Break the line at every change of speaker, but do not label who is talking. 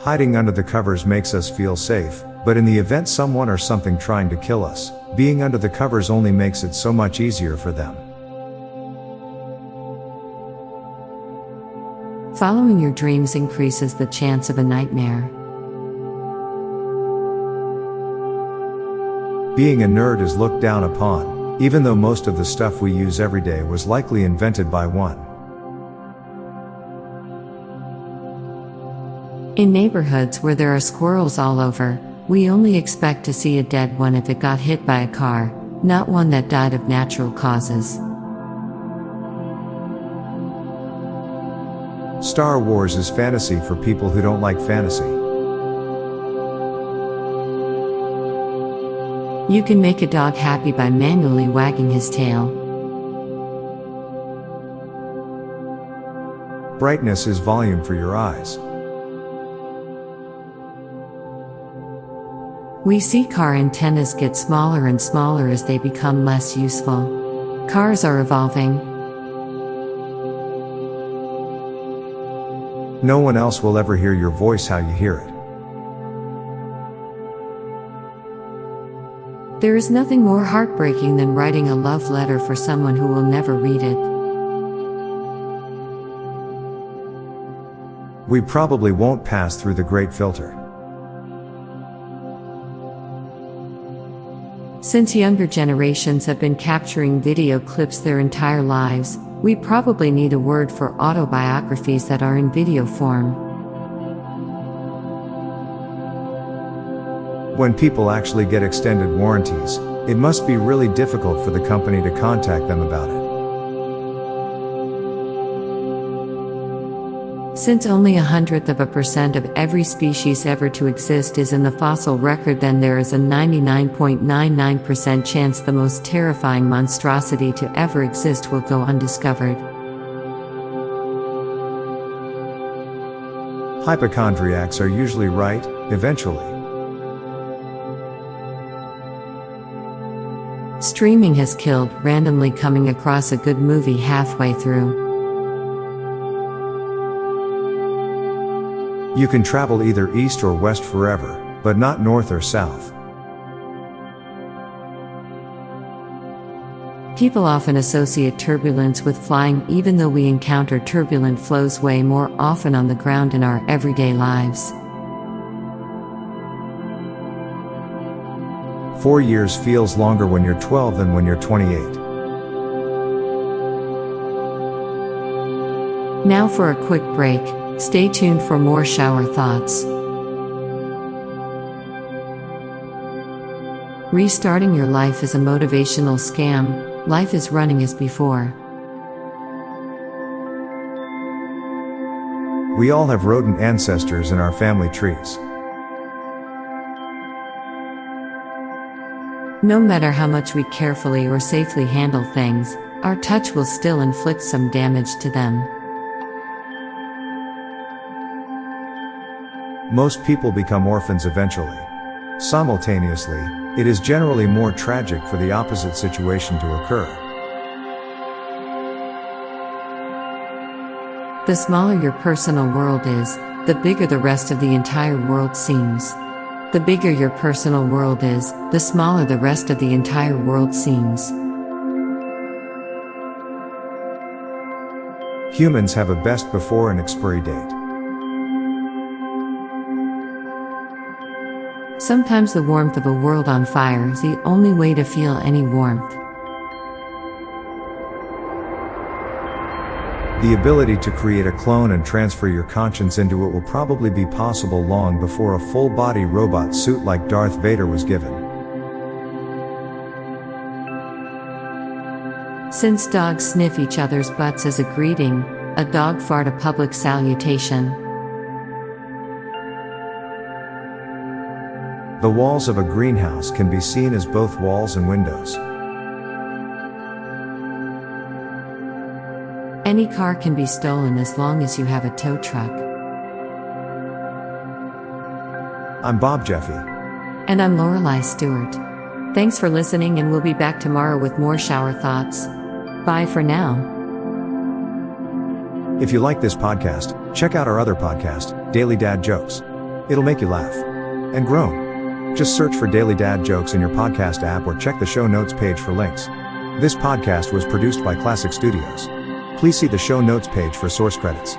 Hiding under the covers makes us feel safe, but in the event someone or something trying to kill us, being under the covers only makes it so much easier for them.
Following your dreams increases the chance of a nightmare.
Being a nerd is looked down upon, even though most of the stuff we use every day was likely invented by one.
In neighborhoods where there are squirrels all over, we only expect to see a dead one if it got hit by a car, not one that died of natural causes.
Star Wars is fantasy for people who don't like fantasy.
You can make a dog happy by manually wagging his tail.
Brightness is volume for your eyes.
We see car antennas get smaller and smaller as they become less useful. Cars are evolving.
No one else will ever hear your voice how you hear it.
There is nothing more heartbreaking than writing a love letter for someone who will never read it.
We probably won't pass through the great filter.
Since younger generations have been capturing video clips their entire lives, we probably need a word for autobiographies that are in video form.
When people actually get extended warranties, it must be really difficult for the company to contact them about it.
Since only 0.01% of every species ever to exist is in the fossil record, then there is a 99.99% chance the most terrifying monstrosity to ever exist will go undiscovered.
Hypochondriacs are usually right, eventually.
Streaming has killed randomly coming across a good movie halfway through.
You can travel either east or west forever, but not north or south.
People often associate turbulence with flying, even though we encounter turbulent flows way more often on the ground in our everyday lives.
4 years feels longer when you're 12 than when you're 28.
Now for a quick break. Stay tuned for more shower thoughts. Restarting your life is a motivational scam. Life is running as before.
We all have rodent ancestors in our family trees.
No matter how much we carefully or safely handle things, our touch will still inflict some damage to them.
Most people become orphans eventually. Simultaneously, it is generally more tragic for the opposite situation to occur.
The smaller your personal world is, the bigger the rest of the entire world seems. The bigger your personal world is, the smaller the rest of the entire world seems.
Humans have a best before and expiry date.
Sometimes the warmth of a world on fire is the only way to feel any warmth.
The ability to create a clone and transfer your conscience into it will probably be possible long before a full-body robot suit like Darth Vader was given.
Since dogs sniff each other's butts as a greeting, a dog fart a public salutation.
The walls of a greenhouse can be seen as both walls and windows.
Any car can be stolen as long as you have a tow truck.
I'm Bob Jeffy.
And I'm Lorelei Stewart. Thanks for listening, and we'll be back tomorrow with more shower thoughts. Bye for now.
If you like this podcast, check out our other podcast, Daily Dad Jokes. It'll make you laugh. And groan. Just search for Daily Dad Jokes in your podcast app or check the show notes page for links. This podcast was produced by Klassic Studios. Please see the show notes page for source credits.